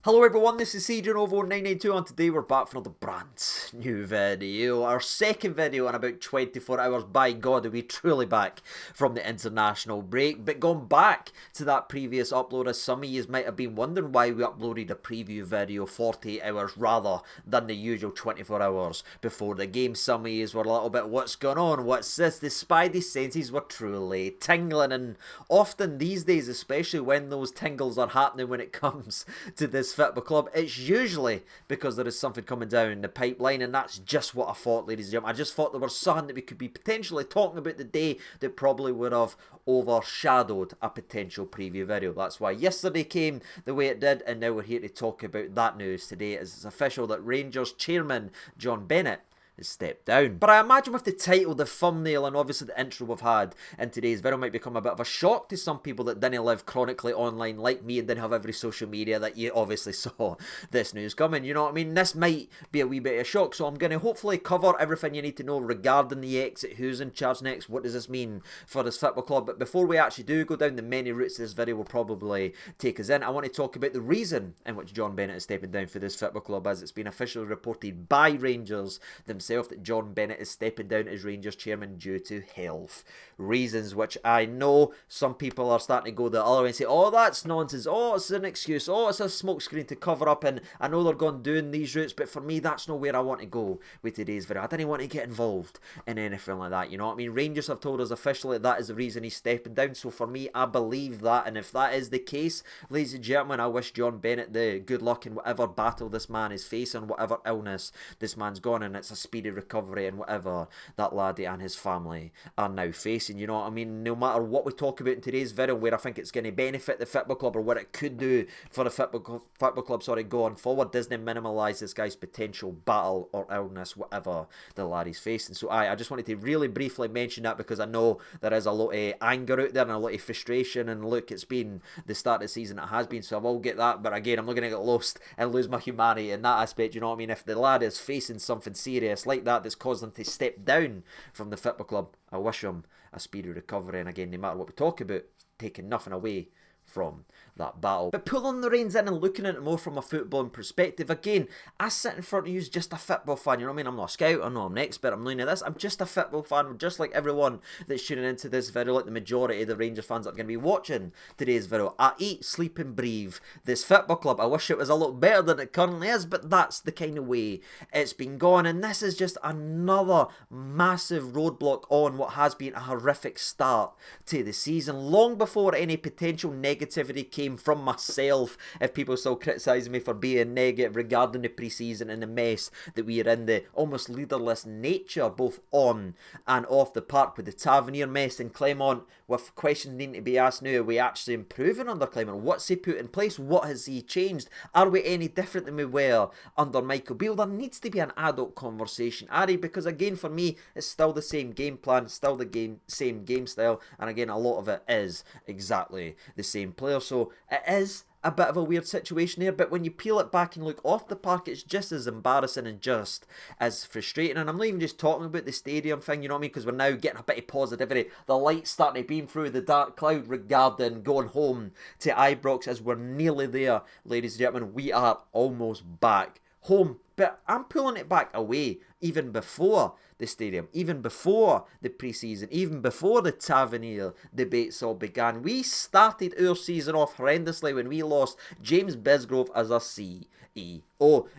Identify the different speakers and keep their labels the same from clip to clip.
Speaker 1: Hello everyone, this is CJNovo992 and today we're back for another brand new video. Our second video in about 24 hours. By God, are we truly back from the international break. But going back to that previous upload, as some of you might have been wondering why we uploaded a preview video 48 hours rather than the usual 24 hours before the game. Some of you were a little bit, what's going on, what's this? The spidey senses were truly tingling, and often these days, especially when those tingles are happening when it comes to this football club, it's usually because there is something coming down the pipeline, and that's just what I thought, ladies and gentlemen. I just thought there was something that we could be potentially talking about today that probably would have overshadowed a potential preview video. That's why yesterday came the way it did, and now we're here to talk about that news today, as it's official that Rangers chairman John Bennett stepped down. But I imagine with the title, the thumbnail, and obviously the intro we've had in today's video might become a bit of a shock to some people that didn't live chronically online like me and didn't have every social media that you obviously saw this news coming. You know what I mean? This might be a wee bit of a shock, so I'm going to hopefully cover everything you need to know regarding the exit, who's in charge next, what does this mean for this football club. But before we actually do go down the many routes this video will probably take us in, I want to talk about the reason in which John Bennett is stepping down for this football club, as it's been officially reported by Rangers themselves that John Bennett is stepping down as Rangers chairman due to health reasons, which I know some people are starting to go the other way and say, oh, that's nonsense, oh, it's an excuse, oh, it's a smokescreen to cover up, and I know they're going doing these routes, but for me, that's not where I want to go with today's video. I didn't want to get involved in anything like that, you know what I mean? Rangers have told us officially that is the reason he's stepping down, so for me, I believe that, and if that is the case, ladies and gentlemen, I wish John Bennett the good luck in whatever battle this man is facing, whatever illness this man's gone, and it's a speedy recovery and whatever that laddie and his family are now facing, you know what I mean? No matter what we talk about in today's video, where I think it's going to benefit the football club or what it could do for the football club, going forward, doesn't minimalise this guy's potential battle or illness, whatever the laddie's facing. So I just wanted to really briefly mention that, because I know there is a lot of anger out there and a lot of frustration, and look, it's been the start of the season, it has been, so I will get that, but again, I'm not going to get lost and lose my humanity in that aspect, you know what I mean? If the lad is facing something serious like that that's caused him to step down from the football club, I wish him a speedy recovery, and again, no matter what we talk about, taking nothing away from that battle. But pulling the reins in and looking at it more from a footballing perspective, again, I sit in front of you as just a football fan, you know what I mean? I'm not a scout, I know I'm an expert, I'm learning this, I'm just a football fan, just like everyone that's tuning into this video, like the majority of the Rangers fans that are going to be watching today's video. I eat, sleep and breathe this football club. I wish it was a lot better than it currently is, but that's the kind of way it's been gone, and this is just another massive roadblock on what has been a horrific start to the season, long before any potential negativity came from myself, if people still criticising me for being negative regarding the pre-season and the mess that we are in, the almost leaderless nature both on and off the park, with the Tavernier mess and Clement, with questions needing to be asked now, are we actually improving under Clement? What's he put in place? What has he changed? Are we any different than we were under Michael Beale? There needs to be an adult conversation, Ari, because again, for me, it's still the same game plan, still the same game style, and again, a lot of it is exactly the same player, so it is a bit of a weird situation here, but when you peel it back and look off the park, it's just as embarrassing and just as frustrating. And I'm not even just talking about the stadium thing, you know what I mean, because we're now getting a bit of positivity, the light's starting to beam through the dark cloud regarding going home to Ibrox, as we're nearly there, ladies and gentlemen. We are almost back home, but I'm pulling it back away even before the stadium, even before the pre-season, even before the Tavernier debates all began. We started our season off horrendously when we lost James Bisgrove as our CEO.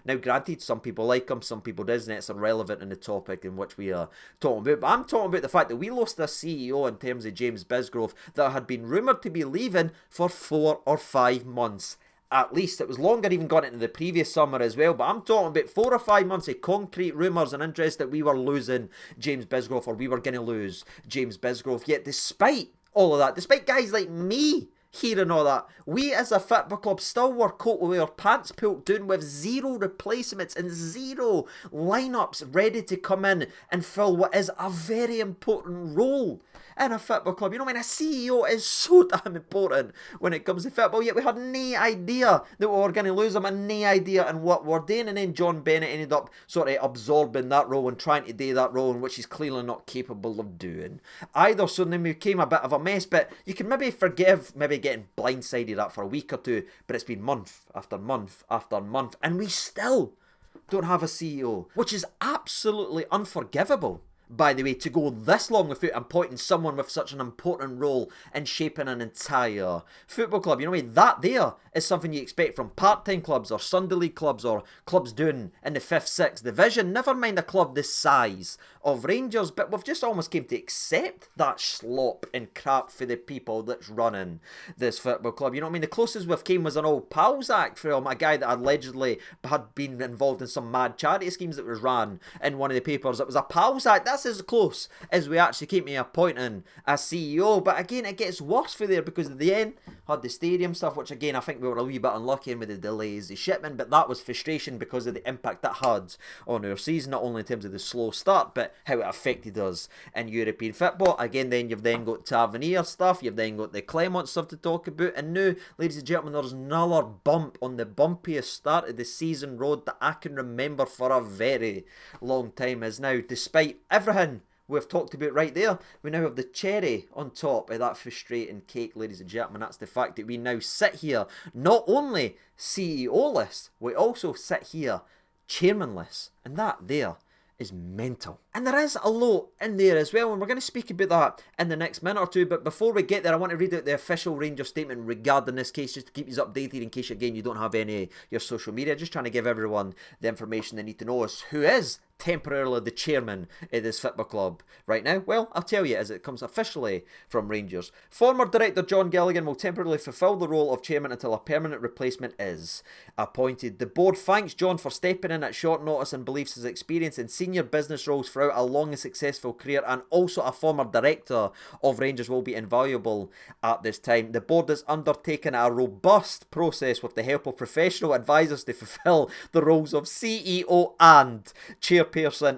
Speaker 1: Now granted, some people like him, some people doesn't, it's irrelevant in the topic in which we are talking about, but I'm talking about the fact that we lost a CEO in terms of James Bisgrove that had been rumoured to be leaving for 4 or 5 months. At least it was longer, even gone into the previous summer as well, but I'm talking about 4 or 5 months of concrete rumours and interest that we were losing James Bisgrove, or we were going to lose James Bisgrove. Yet despite all of that, despite guys like me hearing all that, we as a football club still were caught with our pants pulled down, with 0 replacements and 0 lineups ready to come in and fill what is a very important role in a football club. You know what I mean? A CEO is so damn important when it comes to football, yet we had no idea that we were going to lose him and no idea in what we're doing. And then John Bennett ended up sort of absorbing that role and trying to do that role, in which he's clearly not capable of doing either. So then we became a bit of a mess, but you can maybe forgive maybe getting blindsided at for a week or two, but it's been month after month after month, and we still don't have a CEO, which is absolutely unforgivable, by the way, to go this long without appointing someone with such an important role in shaping an entire football club. You know what I mean? That there is something you expect from part-time clubs or Sunday league clubs or clubs doing in the 5th, 6th division. Never mind a club the size of Rangers, but we've just almost came to accept that slop and crap for the people that's running this football club. You know what I mean? The closest we've came was an old pals act from a guy that allegedly had been involved in some mad charity schemes that was ran in one of the papers. It was a pals act. That's as close as we actually keep me appointing a CEO. But again, it gets worse for there, because at the end had the stadium stuff, which again I think we were a wee bit unlucky in with the delays, the shipment, but that was frustration because of the impact that had on our season, not only in terms of the slow start, but how it affected us in European football. Again, then you've then got Tavernier stuff, you've then got the Clement stuff to talk about, and now, ladies and gentlemen, there's another bump on the bumpiest start of the season road that I can remember for a very long time. Is now, despite everything we've talked about right there, we now have the cherry on top of that frustrating cake, ladies and gentlemen. That's the fact that we now sit here not only CEO-less, we also sit here chairmanless, and that there is mental. And there is a lot in there as well, and we're going to speak about that in the next minute or two. But before we get there, I want to read out the official Rangers statement regarding this case, just to keep you updated in case, again, you don't have any of your social media. Just trying to give everyone the information they need to know as who is temporarily the chairman of this football club right now. Well, I'll tell you as it comes officially from Rangers. Former director John Gilligan will temporarily fulfil the role of chairman until a permanent replacement is appointed. The board thanks John for stepping in at short notice and believes his experience in senior business roles throughout a long and successful career, and also a former director of Rangers, will be invaluable at this time. The board has undertaken a robust process with the help of professional advisors to fulfil the roles of CEO and chairperson.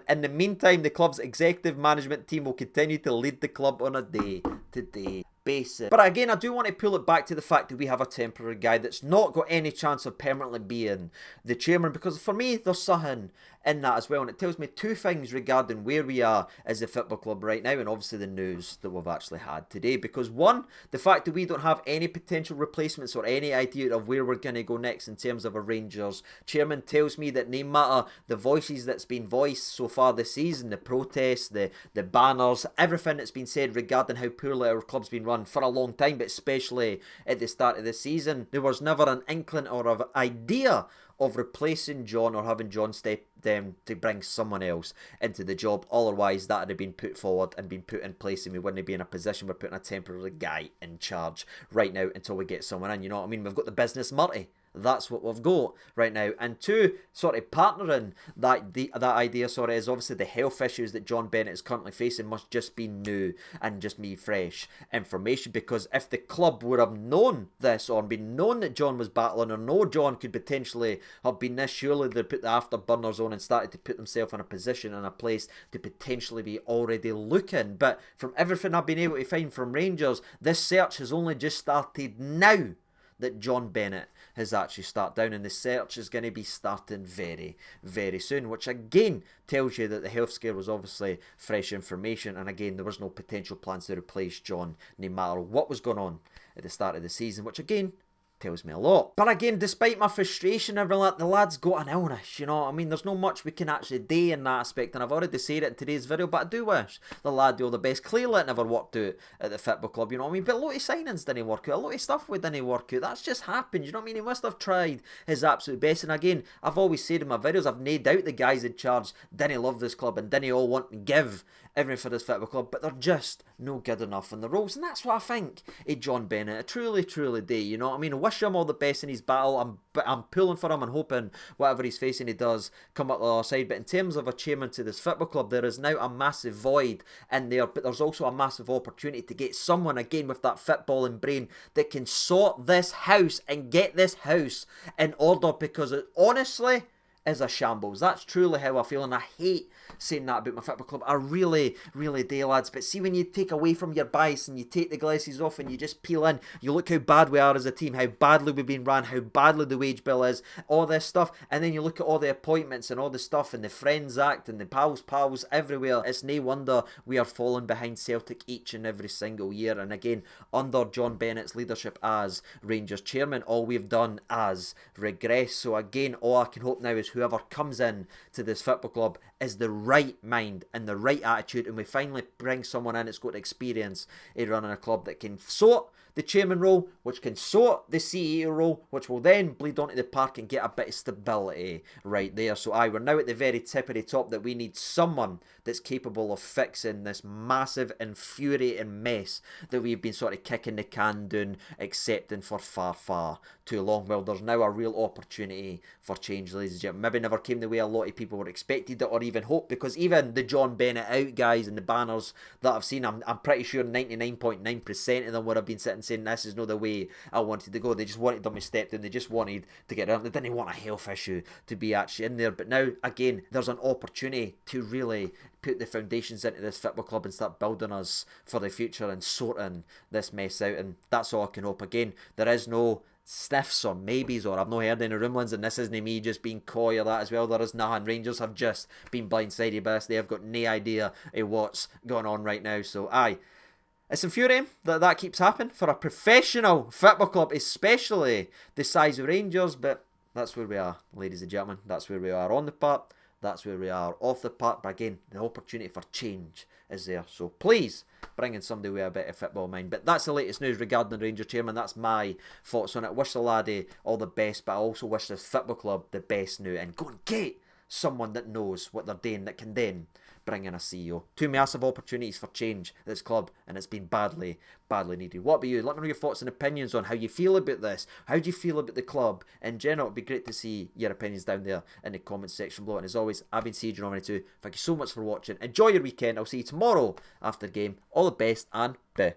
Speaker 1: In the meantime, the club's executive management team will continue to lead the club on a day-to-day basis. But again, I do want to pull it back to the fact that we have a temporary guy that's not got any chance of permanently being the chairman, because for me, there's something in that as well, and it tells me two things regarding where we are as a football club right now, and obviously the news that we've actually had today. Because one, the fact that we don't have any potential replacements or any idea of where we're going to go next in terms of a Rangers chairman tells me that no matter the voices that's been voiced so far this season, the protests, the banners, everything that's been said regarding how poorly our club's been run for a long time, but especially at the start of the season, there was never an inkling or an idea of replacing John or having John step them to bring someone else into the job. Otherwise, that would have been put forward and been put in place, and we wouldn't be in a position where putting a temporary guy in charge right now until we get someone in. You know what I mean? We've got the business Murty. That's what we've got right now. And two, sort of partnering that idea is obviously the health issues that John Bennett is currently facing must just be new and just be fresh information. Because if the club would have known this or been known that John was battling, or know John could potentially have been this, surely they'd put the afterburners on and started to put themselves in a position and a place to potentially be already looking. But from everything I've been able to find from Rangers, this search has only just started now that John Bennett has actually started down, and the search is going to be starting very, very soon, which again tells you that the health scare was obviously fresh information, and again there was no potential plans to replace John no matter what was going on at the start of the season, which again tells me a lot. But again, despite my frustration and everything, the lad's got an illness, you know what I mean? There's not much we can actually do in that aspect, and I've already said it in today's video, but I do wish the lad all the best. Clearly it never worked out at the football club, you know what I mean? But a lot of signings didn't work out, a lot of stuff didn't work out. That's just happened, you know what I mean? He must have tried his absolute best, and again, I've always said in my videos, I've no doubt the guys in charge didn't love this club and didn't all want to give everything for this football club, but they're just no good enough in the roles, and that's what I think of John Bennett. I truly, truly do, you know what I mean? I wish him all the best in his battle. I'm pulling for him and hoping whatever he's facing he does come up the other side. But in terms of a chairman to this football club, there is now a massive void in there, but there's also a massive opportunity to get someone again with that footballing brain that can sort this house and get this house in order, because honestly, is a shambles. That's truly how I feel, and I hate saying that about my football club. I really, really do, lads. But see, when you take away from your bias and you take the glasses off and you just peel in, you look how bad we are as a team, how badly we've been ran, how badly the wage bill is, all this stuff, and then you look at all the appointments and all the stuff and the Friends Act and the pals everywhere. It's no wonder we are falling behind Celtic each and every single year. And again, under John Bennett's leadership as Rangers chairman, all we've done as regress. So again, all I can hope now is whoever comes in to this football club is the right mind and the right attitude, and we finally bring someone in that's got experience in running a club that can sort the chairman role, which can sort the CEO role, which will then bleed onto the park and get a bit of stability right there. So we're now at the very tip of the top that we need someone that's capable of fixing this massive, infuriating mess that we've been sort of kicking the can down, accepting for far, far too long. Well, there's now a real opportunity for change, ladies and gentlemen. Maybe never came the way a lot of people were expected it or even hoped, because even the John Bennett out guys and the banners that I've seen, I'm pretty sure 99.9% of them would have been sitting saying this is not the way I wanted to go. They just wanted them to step down. They just wanted to get around. They didn't want a health issue to be actually in there. But now, again, there's an opportunity to really put the foundations into this football club and start building us for the future and sorting this mess out. And that's all I can hope. Again, there is no sniffs or maybes, or I've not heard any rumblings, and this isn't me just being coy or that as well. There is nothing. Rangers have just been blindsided by this. They have got no idea of what's going on right now. So it's infuriating that keeps happening for a professional football club, especially the size of Rangers, but that's where we are, ladies and gentlemen. That's where we are on the park. That's where we are off the park. But again, the opportunity for change is there. So please bring in somebody with a bit of football mind. But that's the latest news regarding the Rangers chairman. That's my thoughts on it. Wish the laddie all the best, but I also wish this football club the best now. And go and get someone that knows what they're doing, that can then bring in a CEO. Two massive opportunities for change at this club, and it's been badly, badly needed. What about you? Let me know your thoughts and opinions on how you feel about this. How do you feel about the club in general? It'd be great to see your opinions down there in the comments section below. And as always, I've been CJ92. Thank you so much for watching. Enjoy your weekend. I'll see you tomorrow after the game. All the best and bye.